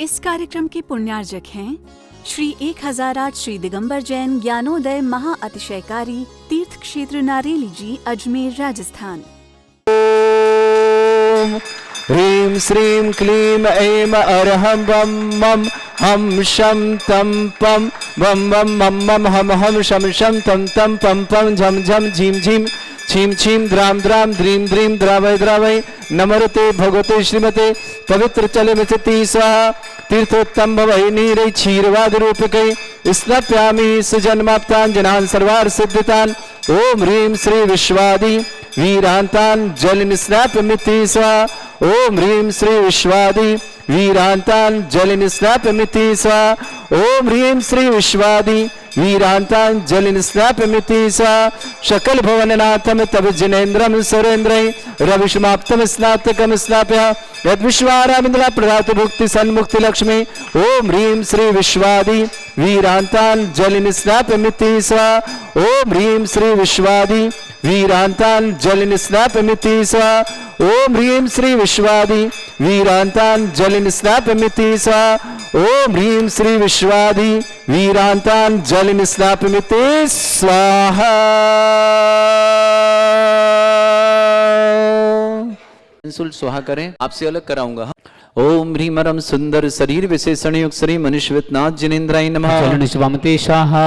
इस कार्यक्रम के पुण्यार्जक हैं श्री 1008 श्री दिगंबर जैन ज्ञानोदय महा अतिशयकारी तीर्थ क्षेत्र नारेली जी, अजमेर, राजस्थान। ह्रीं श्रीं क्लीं ऐं अरहं वं मं हम शं तं पं वं वं मं मं हम हम शं शं तं तं पं पं झं झं झीं झीं छीं छीं द्रां द्रां द्रीं द्रीं द्रावय द्रावय नमरते भगवते श्रीमते पवित्र चले मिथति स्वाहा तीर्थोत्तम भवै नीरै क्षीरवाद रूपकै स्नाप्यामि सुजन्माप्ताञ्जनान् सर्वार्थ सिद्धितान्। ओम ह्रीं श्री विश्वादि वीरांतान् जल निस्नाप्यमिति स्वाहा। ओम ह्रीं श्री विश्वादि वीरांतान् जल निस्नाप्यमिति स्वाहा। ओम ह्रीं श्री विश्वादि वीरांतान् जल निस्नाप्यमिति स्वाहा। शकल भवननाथम तव जिनेन्द्रम सुरेन्द्रै रविषमाप्तम स्नातकम स्नाप्य यद्विश्वारामिन्द्रा प्रदातु भुक्ति सन्मुक्ति लक्ष्मी। ओम ह्रीं श्री विश्वादि वीरांतान् जल निस्नाप्यमिति स्वाहा। ओम ह्रीं श्री विश्वादि वीरांतान् जल निस्नाप्यमिति स्वाहा। ओम ह्रीं श्री विश्वादि वीरांतान् जल निस्नाप्यमिति स्वाहा। ओम ह्रीं श्री विश्वादि वीरांतान् जल निस्नाप्यमिति स्वाहा। स्वाहा करें, आपसे अलग कराऊंगा। ओम ह्रीं मरम सुंदर शरीर विशेषण युक्त श्री मनुष्यनाथ जिनेन्द्राय नमः। स्वामते स्वाहा।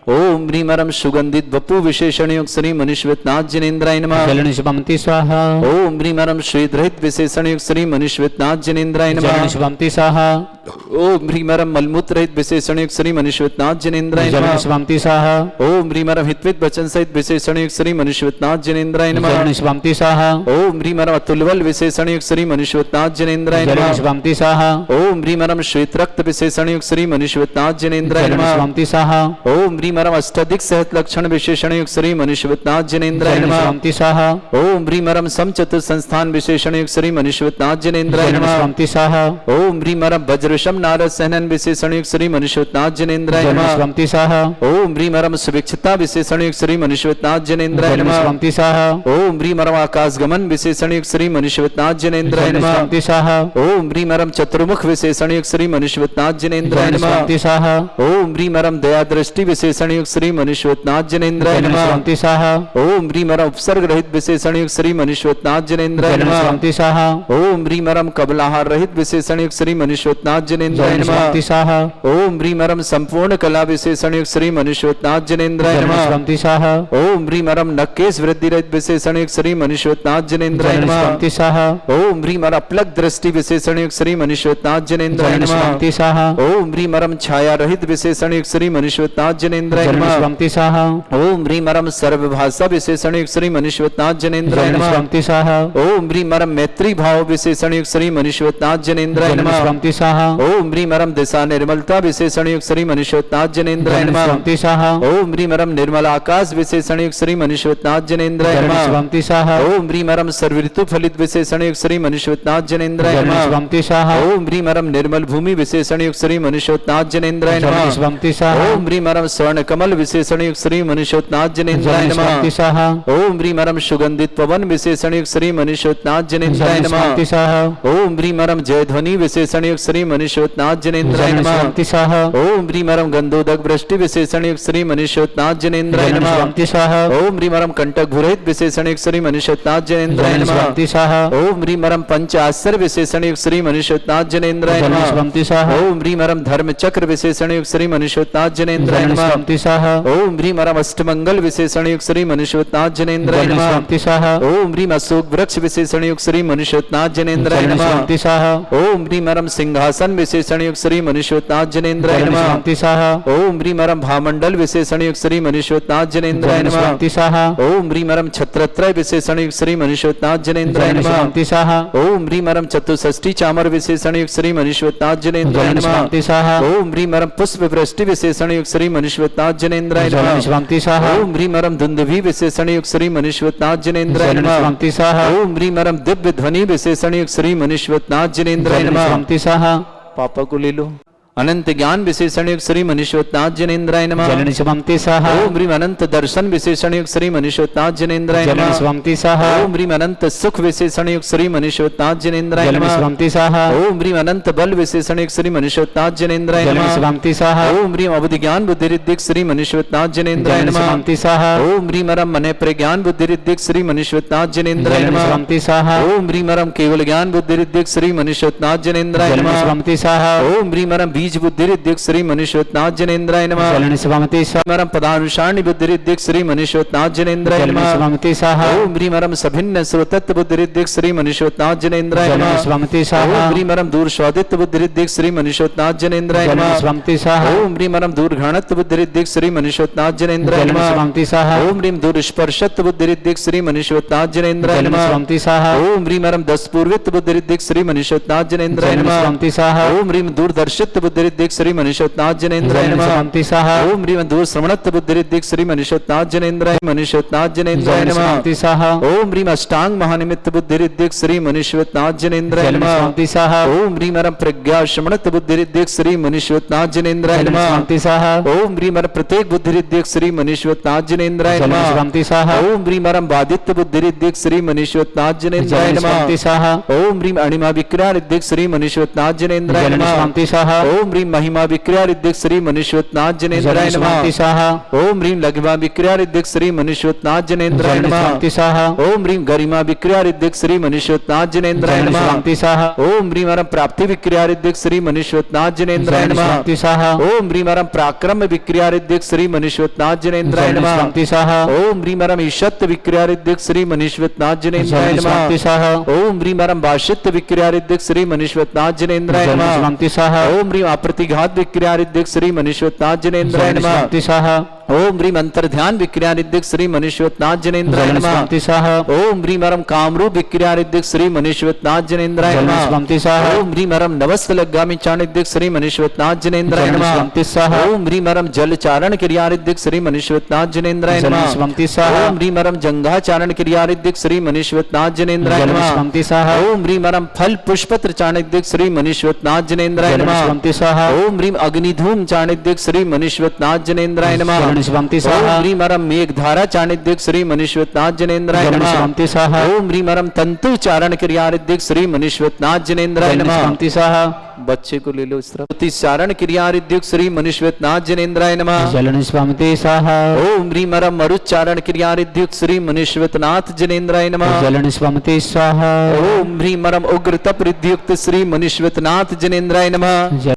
ओम ह्रीं मरम सुगंधित वपु विशेषण युक्त श्री मनुष्यनाथ जिनेन्द्राय नमः। स्वामते स्वाहा। ओम ह्रीं मरम श्वेतरहित विशेषण युक्त श्री मनुष्यनाथ जिनेन्द्राय नमः। स्वामते स्वाहा। ओम ह्रीं मरम मलमूत्र रहित विशेषण युक्त श्री मनुष्यनाथ जिनेन्द्राय नमः। स्वामते स्वाहा। ओम ह्रीं मरम हितवित वचन सहित विशेषण युक्त श्री मनुष्यनाथ जिनेन्द्राय नमः। स्वामते स्वाहा। ओम ह्रीं मरम अतुलबल विशेषण युक्त श्री मनुष्यनाथ जिनेन्द्राय नमः। स्वामते स्वाहा। ओम ह्रीं मरम श्वेत रक्त विशेषण युक्त श्री मनुष्यनाथ जिनेन्द्राय नमः। स्वामते स्वाहा। ओम ह्रीं मरम अष्टाधिक सहत लक्षण विशेषण युक्त श्री मनुष्यनाथ जिनेन्द्राय नमः। स्वामते स्वाहा। ओम ह्रीं मरम समचतुर संस्थान विशेषण युक्त श्री मनुष्यनाथ जिनेन्द्राय नमः। स्वामते स्वाहा। ओम ह्रीं मरम वज्रशम नारद सहनन विशेषण युक्त श्री मनुष्यनाथ जिनेन्द्राय नमः। स्वामते स्वाहा। ओम ह्रीं मरम सुभिक्षता विशेषण युक्त श्री मनुष्यनाथ जिनेन्द्राय नमः। स्वामते स्वाहा। ओम ह्रीं मरम आकाश गमन विशेषण युक्त श्री मनुष्यनाथ जिनेन्द्राय नमः। स्वामते स्वाहा। ओम ह्रीं मरम चतुर्मुख विशेषण युक्त श्री मनुष्यनाथ जिनेन्द्राय नमः। स्वामते स्वाहा। ओम ह्रीं मरम दया दृष्टि विशेषण युक्त श्री मनुष्यनाथ जिनेन्द्राय नमः। स्वामते स्वाहा। ओम ह्रीं मरम उपसर्ग रहित विशेषण युक्त श्री मनुष्यनाथ जिनेन्द्राय नमः। स्वामते स्वाहा। ओम ह्रीं मरम कबलाहार रहित विशेषण युक्त श्री मनुष्यनाथ जिनेन्द्राय नमः। स्वामते स्वाहा। ओम ह्रीं मरम संपूर्ण कला विशेषण युक्त श्री मनुष्यनाथ जिनेन्द्राय नमः। स्वामते स्वाहा। ओम ह्रीं मरम नकेश वृद्धि रहित विशेषण युक्त श्री मनुष्यनाथ जिनेन्द्राय नमः। स्वामते स्वाहा। ओम ह्रीं मरम अपलक दृष्टि विशेषण युक्त श्री मनुष्यनाथ जिनेन्द्राय नमः। स्वामते स्वाहा। ओम ह्रीं मरम छाया रहित विशेषण युक्त श्री मनुष्यनाथ जिनेन्द्राय नमः। स्वामते स्वाहा। ओम ह्रीं मरम सर्वभाषा विशेषण युक्त श्री मनुष्यनाथ जिनेन्द्राय नमः। स्वामते स्वाहा। ओम ह्रीं मरम मैत्री भाव विशेषण युक्त श्री मनुष्यनाथ जिनेन्द्राय नमः। स्वामते स्वाहा। ओम ह्रीं मरम दिशा निर्मलता विशेषण युक्त श्री मनुष्यनाथ जिनेन्द्राय नमः। स्वामते स्वाहा। ओम ह्रीं मरम निर्मल आकाश विशेषण युक्त श्री मनुष्यनाथ जिनेन्द्राय नमः। स्वामते स्वाहा। ओम ह्रीं मरम सर्वऋतु फलित विशेषण युक्त श्री मनुष्यनाथ जिनेन्द्राय नमः। स्वामते स्वाहा। ओम ह्रीं मरम निर्मल भूमि विशेषण युक्त श्री मनुष्यनाथ जिनेन्द्राय नमः। स्वामते स्वाहा। ओम ह्रीं मरम स्वर्ण कमल विशेषण युक्त श्री मनुष्यनाथ जिनेन्द्राय नमः। स्वामते स्वाहा। ओम ह्रीं मरम सुगंधित पवन विशेषण युक्त श्री मनुष्यनाथ जिनेन्द्राय नमः। स्वामते स्वाहा। ओम ह्रीं मरम जय ध्वनि विशेषण युक्त श्री मनुष्यनाथ जिनेन्द्राय नमः। स्वामते स्वाहा। ओम ह्रीं मरम गंधोदक वृष्टि विशेषण युक्त श्री मनुष्यनाथ जिनेन्द्राय नमः। स्वामते स्वाहा। ओम ह्रीं मरम कंटक भूरहित विशेषण युक्त श्री मनुष्यनाथ जिनेन्द्राय नमः। स्वामते स्वाहा। ओम ह्रीं मरम पंच आश्चर्य विशेषण युक्त श्री मनुष्यनाथ जिनेन्द्राय नमः। स्वामते स्वाहा। ओम ह्रीं मरम धर्म चक्र विशेषण युक्त श्री मनुष्यनाथ जिनेन्द्राय नमः। स्वामते स्वाहा। ओम ह्रीं मरम अष्टमंगल विशेषण युक्त श्री मनुष्यनाथ जिनेन्द्राय नमः। स्वामते स्वाहा। ओम ह्रीं अशोक वृक्ष विशेषण युक्त श्री मनुष्यनाथ जिनेन्द्राय नमः। स्वामते स्वाहा। ओम ह्रीं मरम सिंहासन विशेषण युक्त श्री मनुष्यनाथ जिनेन्द्राय नमः। स्वामते स्वाहा। ओम ह्रीं मरम भामंडल विशेषण युक्त श्री मनुष्यनाथ जिनेन्द्राय नमः। स्वामते स्वाहा। ओम ह्रीं मरम छत्रत्रय विशेषण युक्त श्री मनुष्यनाथ जिनेन्द्राय नमः। स्वामते स्वाहा। ओम ह्रीं मरम चतुष्षष्टि चामर विशेषण युक्त श्री मनुष्यनाथ जिनेन्द्राय नमः। स्वामते स्वाहा। ओम ह्रीं मरम पुष्प वृष्टि विशेषण युक्त श्री मनुष्यनाथ जिनेन्द्राय नमः। स्वामते स्वाहा। ओम ह्रीं मरम धुंधुभि विशेषण युक्त श्री मनुष्यनाथ जिनेन्द्राय नमः। स्वामते स्वाहा। ओम ह्रीं मरम दिव्य ध्वनि विशेषण युक्त श्री मनुष्यनाथ जिनेन्द्राय नमः। स्वामते स्वाहा। पापा को ले लो। अनंत ज्ञान विशेषण युक्त श्री मनीश्वरनाथ जनेन्द्राय नमः। जलन स्वमति स्वाहा ओम ह्रीम अनंत दर्शन विशेषण युक्त श्री मनीश्वरनाथ जनेन्द्राय जलन नमः। स्वमति स्वाहा ओम ह्रीम अनंत सुख विशेषण युक्त श्री मनीश्वरनाथ जनेन्द्राय जलन नमः। स्वमति स्वाहा ओम ह्रीम अनंत बल विशेषण युक्त श्री मनीश्वरनाथ जनेन्द्राय जलन नमः। स्वमति स्वाहा ओम ह्रीम अवधि ज्ञान बुद्धि रिद्धिक श्री मनीश्वरनाथ जनेन्द्राय जलन नमः। स्वमति स्वाहा ओम ह्रीम अरम मन प्रज्ञान बुद्धि रिद्धिक श्री मनीश्वरनाथ जनेन्द्राय जलन नमः। स्वमति स्वाहा ओम ह्रीम अरम केवल ज्ञान बुद्धि रिद्धिक श्री मनीश्वरनाथ जनेन्द्राय जलन नमः। स्वमति स्वाहा ओम ह्रीम अरम बीज बुद्धि रिद्धिक श्री मनीश्वरनाथ जनेन्द्राय नमः। जलन स्वमति स्वाहा मरम पदानुसारणी बुद्धि रिद्धिक श्री मनीश्वरनाथ जनेन्द्राय जलन नमः। स्वमति स्वाहा ओम ह्रीम अरम सभिन्न श्रोतत्व बुद्धि रिद्धिक श्री मनीश्वरनाथ जनेन्द्राय जलन नमः। स्वमति ओम स्वाहा ह्रीम अरम दूर स्वादित्व बुद्धि रिद्धिक श्री मनीश्वरनाथ जनेन्द्राय जलन नमः। स्वमति स्वाहा ओम ह्रीम अरम दूर घृणत्व बुद्धि रिद्धिक श्री मनीश्वरनाथ जनेन्द्राय जलन नमः। स्वमति स्वाहा ओम ह्रीम दूर स्पर्शत्व बुद्धि रिद्धिक श्री मनीश्वरनाथ जनेन्द्राय जलन नमः। स्वमति स्वाहा ओम ह्रीम अरम दस पूर्वित्व बुद्धि रिद्धिक श्री मनीश्वरनाथ जनेन्द्राय जलन नमः। स्वमति स्वाहा ओम ह्रीम दूरदर्शित्व बुद्धि रिद्धिक श्री मनीश्वरनाथ जनेन्द्राय जलन नमः। स्वमति स्वाहा ओम ह्रीम दूर श्रवणत्व बुद्धि रिद्धिक श्री मनीश्वरनाथ जनेन्द्राय मनीश्वरनाथ जनेन्द्राय जलन नमः। स्वमति स्वाहा ओम ह्रीम अष्टांग महानिमित्त बुद्धि रिद्धिक श्री मनीश्वरनाथ जनेन्द्राय जलन नमः। स्वमति स्वाहा ओम ह्रीम अरम प्रज्ञा श्रवणत्व बुद्धि रिद्धिक श्री मनीश्वरनाथ जनेन्द्राय जलन नमः। स्वमति स्वाहा ओम ह्रीम अरम प्रत्येक बुद्धि रिद्धिक श्री मनीश्वरनाथ जनेन्द्राय जलन नमः। स्वमति स्वाहा ओम ह्रीम अरम बादित्य बुद्धि रिद्धिक श्री मनीश्वरनाथ जनेन्द्राय जलन नमः। स्वमति स्वाहा ओम ह्रीम अणिमा विक्रिया रिद्धिक श्री मनीश्वरनाथ जनेन्द्राय जलन नमः। स्वमति स्वाहा ओम ह्रीम महिमा विक्रिया रिद्धिक श्री मनीश्वरनाथ जनेन्द्राय जलन नमः। स्वमति स्वाहा ओम ह्रीम लघिमा विक्रिया रिद्धिक श्री मनीश्वरनाथ जनेन्द्राय जलन नमः। स्वमति स्वाहा ओम ह्रीम गरिमा विक्रिया रिद्धिक श्री मनीश्वरनाथ जनेन्द्राय जलन नमः। स्वमति स्वाहा ओम ह्रीम अरम प्राप्ति विक्रिया रिद्धिक श्री मनीश्वरनाथ जनेन्द्राय जलन नमः। स्वमति स्वाहा ओम ह्रीम अरम पराक्रम विक्रिया रिद्धिक श्री मनीश्वरनाथ जनेन्द्राय जलन नमः। स्वमति स्वाहा ओम ह्रीम अरम ईशत्व विक्रिया रिद्धिक श्री मनीश्वरनाथ जनेन्द्राय जलन स्वमति नमः। स्वाहा ओम ह्रीम अरम भाषित्व विक्रिया रिद्धिक श्री मनीश्वरनाथ जनेन्द्राय जलन नमः। स्वमति स्वाहा ओम ह्रीम अप्रतिघात विक्रिया रिद्धिक श्री मनीश्वरनाथ जनेन्द्राय जलन नमः। स्वमति स्वाहा ओम ह्रीम अंतर्ध्यान विक्रिया रिद्धिक श्री मनीश्वरनाथ जनेन्द्राय जलन नमः। स्वमति स्वाहा ओम ह्रीम अरम कामरूप विक्रिया रिद्धिक श्री मनीश्वरनाथ जनेन्द्राय जलन नमः। स्वमति स्वाहा ओम ह्रीम अरम नवस्त लग्गामी चाणिद्धिक श्री मनीश्वरनाथ जनेन्द्राय जलन नमः। स्वमति स्वाहा ओम ह्रीम अरम जल चारण क्रिया रिद्धिक श्री मनीश्वरनाथ जनेन्द्राय जलन नमः। स्वमति स्वाहा ओम ह्रीम अरम जंघा चारण क्रिया रिद्धिक श्री मनीश्वरनाथ जनेन्द्राय जलन नमः। स्वमति स्वाहा ओम ह्रीम अरम फल पुष्पत्र चाणिद्धिक श्री मनीश्वरनाथ जनेन्द्राय जलन नमः। स्वमति स्वाहा ओम ह्रीम अग्निधूम चाणिद्धिक श्री मनीश्वरनाथ जनेन्द्राय नमः। जलन स्वमति ओम स्वाहा ह्रीम अरम मेघधारा चाणिद्धिक श्री मनीश्वरनाथ जनेन्द्राय जलन नमः। स्वमति स्वाहा ओम ह्रीम अरम तंतु चारण क्रिया रिद्धिक श्री मनीश्वरनाथ जनेन्द्राय जलन नमः। स्वमति स्वाहा बच्चे को ले लो इस तरफ। चारण क्रिया रिद्धिक श्री मनीश्वरनाथ जनेन्द्राय नमः। जलन स्वमति स्वाहा ओम ह्रीम अरम मरुच्चारण क्रिया रिद्धिक श्री मनीश्वरनाथ जनेन्द्राय नमः। जलन स्वमति स्वाहा ओम ह्रीम अरम उग्र तप रिद्धियुक्त श्री मनीश्वरनाथ जनेन्द्राय नमः।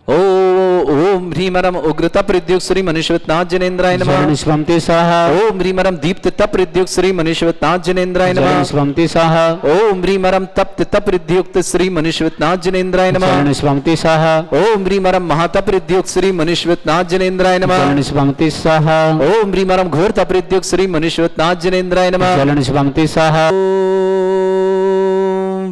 ओम ह्रीम अरम उग्र तप रिद्धियुक्त श्री मनीश्वरनाथ जनेन्द्राय नमः। जलन स्वमति स्वाहा ओम ह्रीम अरम दीप्त तप रिद्धियुक्त श्री मनीश्वरनाथ जनेन्द्राय जलन नमः। स्वमति स्वाहा ओम ह्रीम अरम तप्त तप रिद्धियुक्त श्री मनीश्वरनाथ जनेन्द्राय नमः। जलन स्वमति स्वाहा ओम ह्रीम अरम महातप रिद्धियुक्त श्री मनीश्वरनाथ जनेन्द्राय नमः। जलन स्वमति स्वाहा ओम ह्रीम अरम घोर तप रिद्धियुक्त श्री मनीश्वरनाथ जनेन्द्राय नमः। जलन स्वमति स्वाहा ओम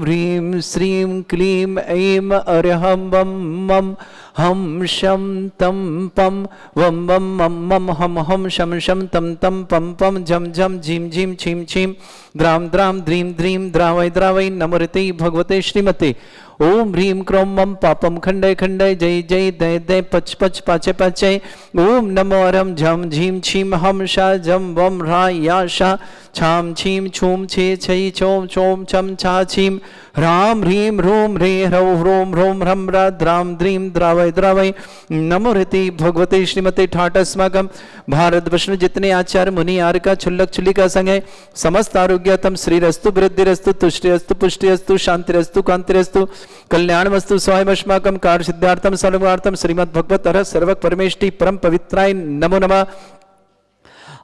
ह्रीम श्रीम क्लीम ऐम अरहम वम मम हम शम तम पम वम वम मम मम हम हम शम शम तम तम पम पम झम झम झीम झीम छीम छीम द्राम द्राम द्रीम द्रीम द्रावय द्रावय नमृते भगवते श्रीमते ओम ह्रीम क्रोम मम पापम खंडय खंडय जय जय दय दय पच पच पाचे पाचे ओम नमो अरम झम झीम छीम हम शा जम वम रा या शा छाम छीम छूम छे छई छोम छोम छम छा छीम ह्राम ह्रीम ह्रूम ह्रे ह्रौ ह्रोम ह्रोम ह्रम रा द्राम द्रीम द्रावय द्रावय नमो ऋति भगवते श्रीमते ठाट अस्माकम भारतवर्ष में जितने आचार्य मुनि आर का छुल्लक छुल्ली का संग है समस्त आरोग्यतम श्रीरस्तु वृद्धिरस्तु तुष्टिरस्तु पुष्टिरस्तु शांतिरस्तु कांतिरस्तु कल्याणमस्तु स्वायमस्माकं कार्य सिद्धार्थम सर्वार्थम श्रीमद् भगवत अरह सर्वक परमेष्टि परम पवित्राय नमो नमः।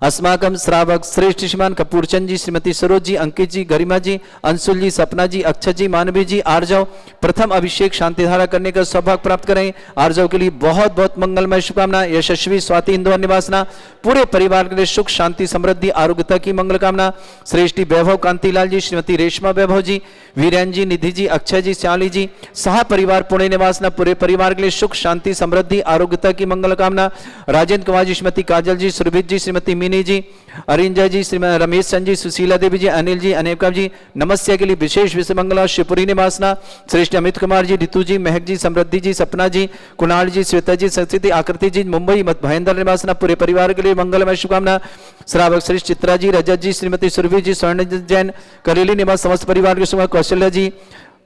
अस्माकम श्रावक श्रेष्ठ श्रीमान कपूरचंद जी, श्रीमती सरोज जी, अंकित जी, गरिमा जी, अंशुल जी, सपना जी, अक्षय जी, मानवी जी, आर्जव प्रथम अभिषेक शांतिधारा करने का सौभाग्य प्राप्त करें। आर्जव के लिए बहुत बहुत मंगलमय शुभकामना। यशस्वी स्वाति इंदु निवासना पूरे परिवार के लिए सुख शांति समृद्धि आरोग्यता की मंगल कामना। श्रेष्ठी वैभव कांतिलाल जी, श्रीमती रेशमा वैभव जी, वीरेन जी, निधि जी, अक्षय जी, श्याली जी, सह परिवार पुणे निवासना पूरे परिवार के लिए सुख शांति समृद्धि आरोग्यता की मंगल कामना। राजेंद्र कुमार जी, श्रीमती काजल जी, सुरभित जी, श्रीमती मिनी जी, अरिंजय जी, श्री रमेश चंद जी, सुशीला देवी जी, अनिल जी, अनेका जी, नमस्या के लिए विशेष विश्व मंगला शिवपुरी निवासना, श्रेष्ठ अमित कुमार जी, ऋतु जी, महक जी, समृद्धि जी, सपना जी, कुणाल जी, श्वेता जी, संस्कृति, आकृति जी, मुंबई महेंद्र निवासना, पूरे परिवार के लिए मंगलमय शुभकामना। श्रावक श्रेष्ठ चित्रा जी, रजत जी, श्रीमती सुरभि जी, स्वर्ण जैन, करेली निवास समस्त परिवार के शुभ, कौशल्या जी,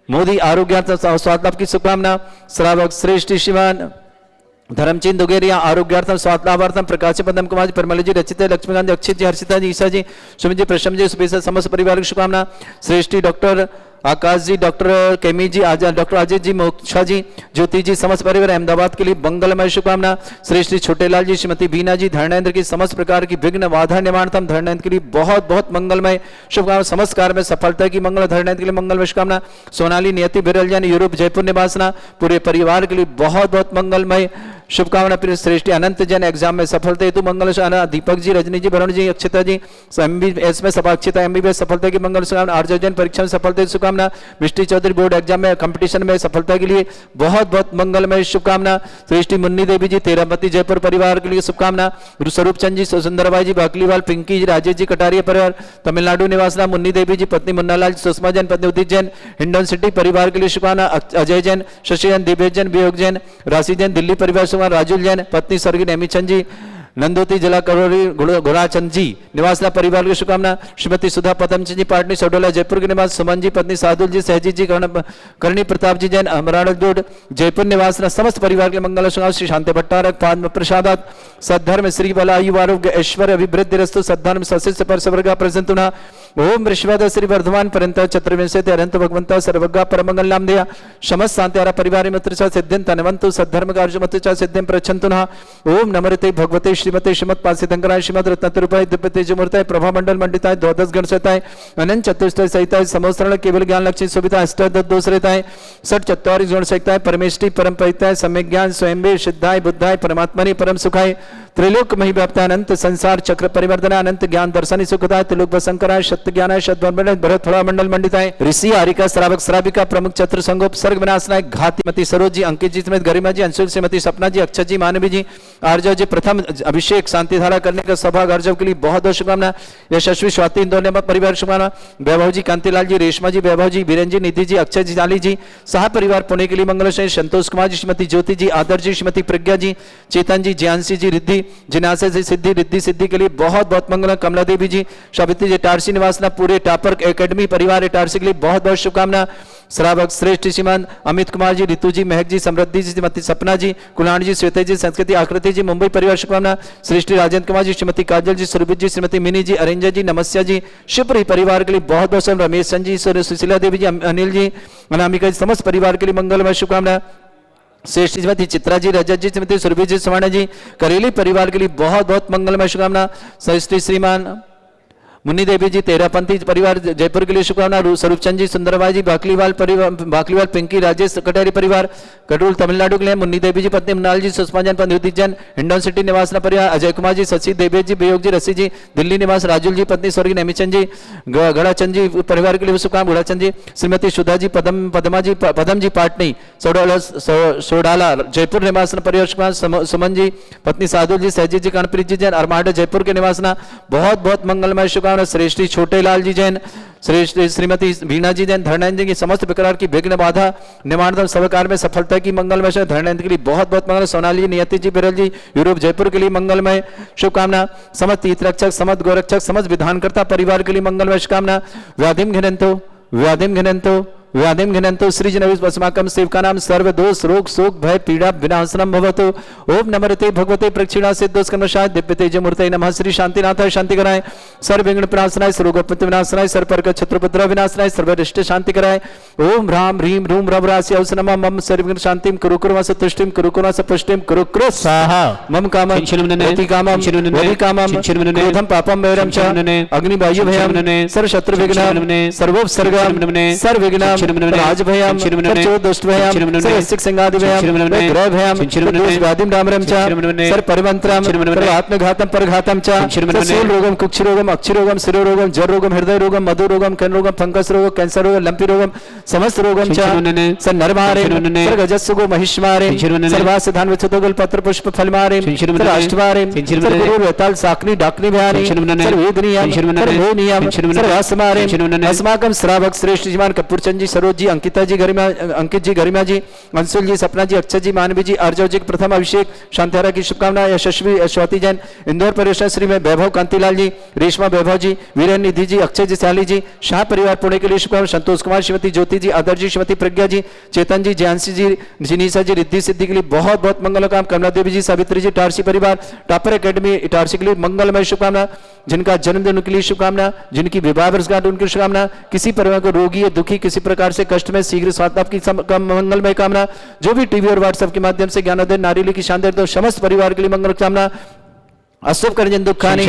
मोदी आरोग्य स्वास्थ्य लाभ की शुभकामना। श्रावक श्रेष्ठ शिवान धर्मचंद दुगेरिया आरोग्यार्थम स्वास्थ्य लाभार्थम प्रकाश पदम कुमार जी, परमल जी, रचिता, लक्ष्मीकांत जी, अक्षित जी, हर्षिता जी, ईशा जी, सुमित जी, प्रशम जी, सुबेसा समस्त परिवार की शुभकामना। श्रेष्ठी डॉक्टर आकाश जी, डॉक्टर केमी जी, डॉक्टर अजय जी, मोक्षा जी, ज्योति जी, समस्त परिवार अहमदाबाद के लिए मंगलमय शुभकामना। श्रेष्ठी छोटेलाल जी, श्रीमती बीना जी, धर्मेंद्र की समस्त प्रकार की विघ्न बाधा निवारणतम धर्मेंद्र के लिए बहुत बहुत मंगलमय शुभकामना। समस्त कार्य में सफलता की मंगल धर्मेंद्र के लिए मंगलमय शुभकामना। सोनाली नियति बिरल जैन यूरोप जयपुर निवासना, पूरे परिवार के लिए बहुत बहुत मंगलमय शुभकामना। फिर श्रेष्ठी अनंत जैन एग्जाम में सफलता हेतु मंगल शुभकामना। दीपक जी, रजनी जी, वरुण जी, अक्षता जी, एमबीबीएस में अक्षता एमबीबीएस सफलता की मंगल शुभकामना। आर्जव जैन परीक्षा में सफलता शुभकामना। मिष्टी चौधरी बोर्ड एग्जाम में कंपटीशन में सफलता के लिए बहुत बहुत मंगलमय शुभकामना। श्रेष्ठी मुन्नी देवी जी, तेरापति जयपुर परिवार के लिए शुभकामना। स्वरूप चंद जी, सुंदरबाई जी, बाकलीवाल, पिंकी जी, राजेश जी, कटारिया परिवार तमिलनाडु निवासना, मुन्नी देवी जी, पत्नी मुन्नालाल, सुषमा जैन, पत्नी उदित जैन, हिंडन सिटी परिवार के लिए शुभकामना। अजय जैन, शशि जैन, दिव्य जैन, वियोग जैन, राशि जैन, दिल्ली परिवार शुभकामना। राजुल जैन, पत्नी स्वर्गीय नेमीचंद जी, नंदोती जिला करोरी घोड़ाचंद जी निवासना परिवार की शुभकामना। श्रीमती सुधा पदमचंद जी, पाटनी सोडोला जयपुर के निवास, सुमन जी, पत्नी सादुल जी, सहजी जी, करणी प्रताप जी जैन, अमराड़ जोड़ जयपुर निवासना समस्त परिवार के मंगल शुभकामना। श्री शांति भट्टारक पाद प्रसादात सद्धर्म श्री बल आयु आरोग्य ऐश्वर्य अभिवृद्धि रस्तु सद्धर्म सशिष्य पर सर्वगा प्रसन्ना। ओम ऋषभद श्री वर्धमान पर्यंत चतुर्विंशति अनंत भगवंत सर्वगा परमंगल नाम दिया समस्त शांति परिवार मित्र सिद्धिं तनवंतु सद्धर्म कार्य सिद्धिं प्रच्छन्तु नः। ओम नमरते भगवते श्रीमते श्रीमद पासितंकराय श्रीमद रत्नतरूपाय दिव्य तेजमूर्ताय प्रभा मंडल मंडिताय द्वादश गण सहिताय अनंत चतुष्टय सहिताय समोस्तरण केवल ज्ञान लक्ष्मी सुविधा अष्टादश दोष रहताय सठ चत्वारिश गुण सहिताय परमेष्टि परम परिताय सम्यक ज्ञान स्वयं सिद्धाय बुद्धाय परमात्मनि परम सुखाय त्रिलोक मही व्याप्ताय अनंत संसार चक्र परिवर्तनाय अनंत ज्ञान दर्शनि सुखदाय त्रिलोक वसंकराय सत्य ज्ञानाय शतवर्मण भरत फला मंडल मंडिताय ऋषि आरिका श्रावक श्राविका प्रमुख चतुर संगोप सर्ग विनाशनाय घातिमती सरोज जी अंकित जी समेत गरिमा जी अंशुल श्रीमती सपना जी अक्षय जी मानवी जी आर्जव जी प्रथम अभिषेक शांति धारा करने का सौभाग्य आर्जव के लिए बहुत बहुत शुभकामना। यशस्वी स्वाति इंदौर परिवार शुभकामना। वैभव जी कांतिलाल जी रेशमा जी वैभव जी बीरेन जी निधि जी अक्षय जी जाली जी सह परिवार पुणे के लिए मंगल संतोष कुमार जी श्रीमती ज्योति जी आदर्श जी श्रीमती प्रज्ञा जी चेतन जी ज्ञानसी जी रिद्धि जिनासे जी सिद्धि रिद्धि सिद्धि के लिए बहुत बहुत मंगल। कमला देवी जी सावित्री जी टारसी निवासना पूरे टापर एकेडमी परिवार टारसी के लिए बहुत बहुत शुभकामना। श्रावक श्रेष्ठ श्रीमान अमित कुमार जी ऋतु जी महक जी समृद्धि जी श्रीमती सपना जी कुलाण जी श्वेता जी संस्कृति आकृति जी मुंबई परिवार शुभकामना। श्रेष्ठ राजेंद्र कुमार जी श्रीमती काजल जी सुरभित जी श्रीमती मिनी जी अरिंजय जी नमस्या जी शिवपुरी परिवार के लिए बहुत बहुत रमेश चंद जी सुशीला देवी जी अनिल जी अनामिका जी समस्त परिवार के लिए मंगलमय शुभकामना। श्रेष्ठ श्रीमती चित्रा जी रजत जी श्रीमती सुरभि जी स्वर्ण जी करेली परिवार के लिए बहुत बहुत मंगलमय शुभकामना। श्रेष्ठ श्रीमान मुन्नी देवी जी तेरापंथी परिवार जयपुर के लिए शुभकामना। स्वरूपचंद जी सुंदरबाई जी बाकलीवाल परिवार बाकलीवाल पिंकी राजेश कटारी परिवार कटोल तमिलनाडु के लिए मुन्नी देवी जी पत्नी मुन्नाल जी सुषमा जैन पत्नी उदित जैन हिंडन सिटी निवास परिवार अजय कुमार जी शशि देवेश जी वियोग जी रसी जी दिल्ली निवास राजुल जी पत्नी स्वर्गीय नेमीचंद जी गड़ाचंद जी परिवार के लिए शुभकामना। गुड़ाचंद जी श्रीमती सुधा जी पदम जी पाटनी सोडाला जयपुर निवास परिवार शुभकामना। सुमन जी पत्नी साधुल जी सहजी जी कानप्रीत जी जैन अरमाड जयपुर के निवासना बहुत बहुत मंगलमय शुभकामना। श्रेष्ठी छोटेलाल जी जैन श्रेष्ठ श्रीमती वीणा जी जैन धर्मेंद्र जी की समस्त प्रकार की विघ्न बाधा निवारण सब कार्य में सफलता की मंगलमय धर्मेंद्र के लिए बहुत बहुत मंगल। सोनाली नियति जी बिरल जी यूरोप जयपुर के लिए मंगलमय शुभकामना। समस्त तीर्थ रक्षक समस्त गोरक्षक समस्त विधानकर्ता परिवार के लिए मंगलमय शुभकामना। व्याधिम घिनंतो व्याधिम घिनंतो श्रीजनस्माकं सेवकानां सर्वदोष रोग शोक भय पीड़ा विनाशनम भवतु। ओम नमरते भगवते प्रक्षिणा सिद्धोस्कर्मशाय दिव्य तेजमूर्तये नमः। श्री शांतिनाथाय शांति कराय सर्व विघ्न विनाशनाय सर्वोपत्ति विनाशनाय सर्वपर्क छत्रपद्र विनाशनाय सर्वरिष्ट शांति कराय। ओम राम ह्रीम रूम रवरास्य औस नमः मम सर्वविघ्न शांतिं कुरु कुर्वस तुष्टिं कुरु कुर्वस पुष्टिं कुरु कुरु स्वाहा मम कामं अति कामं वदि कामं क्रोधं पापं वैरं च अग्नि वायु भयं सर्व शत्रु विघ्नं सर्वोपसर्गं सर्व विघ्नं राजभयम सर्वदुष्टभयम सर्वसिक संगादिभयम ग्रहभयम सर्वदोषव्याधिम डामरम च सर्वपरिमंत्रम सर्वात्मघातम परघातम च सर्वरोगम कुक्षरोगम अक्षरोगम शिरोरोगम जररोगम हृदय रोगम मधुरोगम कर्णरोगम फंगस रोग कैंसर रोग लंपी रोगम समस्त रोगम च सर्वनरमारे सर्वगजस्सुगो महिष्मारे सर्वासधान विचतोगल पत्र पुष्प फलमारे सर्वाष्टवारे सर्वगुरुवेताल साकनी डाकनी भयानी सर्ववेदनीयम सर्वभोनियम सर्वासमारे अस्माकम श्रावक श्रेष्ठ जीमान कपूरचंद जी सरोज जी अंकिता जी गरिमा अंकित जी गरिमा जी अंशुल जी सपना जी अक्षय जी मानवी जी आर्जव जी प्रथम अभिषेक शांतिहारा की शुभकामना यशस्वी स्वाति जैन इंदौर परियोजना श्री में वैभव कांतिलाल जी रेशमा वैभव जी वीरेन निधि जी अक्षय जी सयाली जी शाह परिवार पुणे के लिए शुभकामना संतोष कुमार श्रीमती ज्योति जी आदर्श जी श्रीमती प्रज्ञा जी चेतन जी जयांशी जी जिनीसा जी रिद्धि सिद्धि के लिए बहुत बहुत मंगल काम कमला देवी जी सावित्री जी टारसी परिवार टॉपर एकेडमी इटारसी के लिए मंगलमय शुभकामना जिनका जन्मदिन उनके लिए शुभकामना जिनकी विवाह वर्षगांठ उनकी शुभकामना किसी परिवार को रोगी है दुखी किसी प्रकार से कष्ट में शीघ्र स्वास्थ्य की मंगलमय कामना जो भी टीवी और व्हाट्सएप के माध्यम से ज्ञानोदय नारीली की शानदार तो समस्त परिवार के लिए मंगल कामना अशुभ करजन दुखानी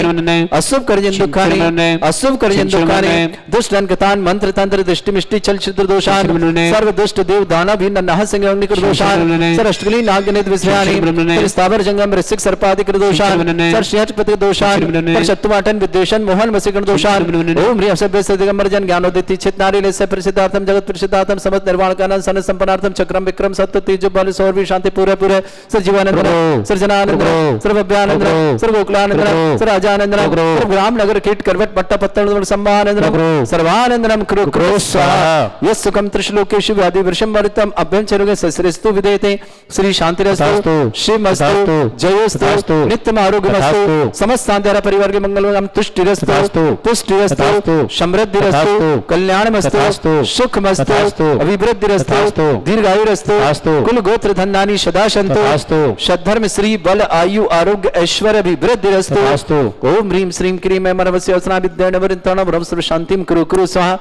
अशुभ करजन दुखानी अशुभ करजन दुखानी दुष्ट अनकतान मंत्र तंत्र दृष्टि मिष्टि चल चित्र दोषान सर्व दुष्ट देव दाना भी नन्हा संग अग्निकर दोषान सर अष्टकली नागनित विश्रानी स्थावर जंगम ऋषिक सर्पादि कर दोषान सर श्रेष्ठपति दोषान पर शत्रुमाटन विद्वेषण मोहन वसीकरण दोषान ओम ह्रीं सभ्य से दिगंबर जन ज्ञानोदिति चित नारी लेस्य प्रसिद्धार्थम जगत प्रसिद्धार्थम समस्त निर्वाण कानन सन संपन्नार्थम चक्रम विक्रम सत्य तेज बल सौरभ शांति पूरे पूरे सर जीवानंद सर जनानंद सर भव्यानंद सर गोकुलानंदनम सर्वाजानंदनम सर्वग्राम नगर कीट करवट पट्टा पत्तन संभानंदनम सर्वानंदनम कृ कृ स्वाहा यस्सुकम त्रिश्लोकेषु व्याधि वृषम वरितम अभ्यंचरोगे सस्रेस्तु विदेते श्री शांतिरस्तु शिवमस्तु जयोस्तु नित्यम आरोग्यमस्तु समस्त शांतिहारा परिवार के मंगलमय तुष्टिरस्तु पुष्टिरस्तु समृद्धिरस्तु कल्याणमस्तु सुखमस्तु अभिवृद्धिरस्तु दीर्घायुरस्तु कुल गोत्र धन्यानि सदा सन्तु सद्धर्म श्री बल आयु आरोग्य ऐश्वर्य अभिवृद्धिरस्तु ओम ह्रीं श्रीं क्रीं ऐमरवस्य औसनाभिद्यैर्नवरिन्ताणं रव सर्व शांतिं कुरु कुरु स्वाहा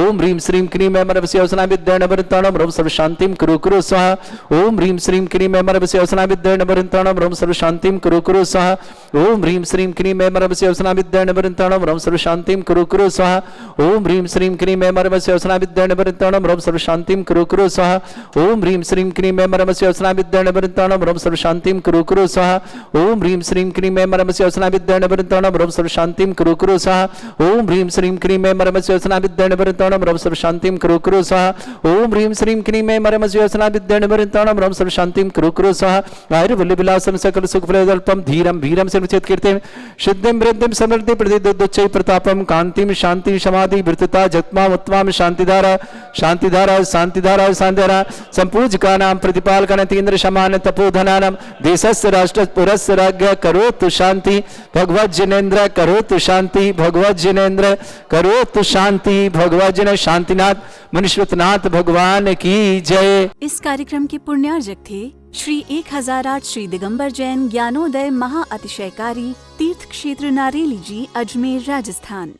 ओम ह्रीं श्रीं क्रीं ऐमरवस्य औसनाभिद्यैर्नवरिन्ताणं रव सर्व शांतिं कुरु कुरु स्वाहा ओम ह्रीं श्रीं क्रीं ऐमरवस्य औसनाभिद्यैर्नवरिन्ताणं रव सर्व शांतिं कुरु कुरु स्वाहा ओम ह्रीं श्रीं क्रीं ऐमरवस्य औसनाभिद्यैर्नवरिन्ताणं रव सर्व शांतिं कुरु कुरु स्वाहा ओम ह्रीं श्रीं क्रीं ऐमरवस्य औसनाभिद्यैर्नवरिन्ताणं रव सर्व शांतिं कुरु कुरु स्वाहा ओम ह्रीं श्रीं क्रीं ऐमरवस्य औसनाभिद्यैर्नवरिन्ताणं रव सर्व शांतिं कुरु कुरु स्वाहा ओम ह्रीं श्रीं क्रीं ऐमरवस्य औसनाभिद्यैर्नवरिन्ताणं रव सर्व शांतिं कुरु कुरु स्वाहा ओम ह्रीं श्रीं क्रीं ऐमरवस्य औसनाभिद्यैर्नवरिन्ताणं रव सर्व शांतिं कुरु कुरु स्वाहा ओम ह्रीं श्रीं क्रीं ऐमरवस्य औसनाभिद्यैर्नवरिन्ताणं रव सर्व शांतिं कुरु कुरु स्वाहा आयुर्वल्ली विलासम सकल सुखफलदल्पम धीरम वीरम सर्वचेत कीर्तिम सिद्धिं वृद्धिं समृद्धि प्रतिदुच्चै प्रतापम कांतिम शांति समाधि वृत्तता जत्मा उत्तमाम शांतिधारा शांतिधारा शांतिधारा शांतिधारा संपूज्यका नाम प्रतिपालकन तीन्द्र समान तपोधनानाम देशस्य राष्ट्र पुरस्य राज्ञ करोतु शांति भगवत जिनेन्द्र करोतु शांति भगवत जिनेन्द्र करोतु शांति भगवत जिन शांतिनाथ मनुष्यनाथ भगवान की जय। इस कार्यक्रम के पुण्यार्जक थे श्री 1008 श्री दिगंबर जैन ज्ञानोदय महा अतिशयकारी तीर्थ क्षेत्र नारेली जी अजमेर राजस्थान।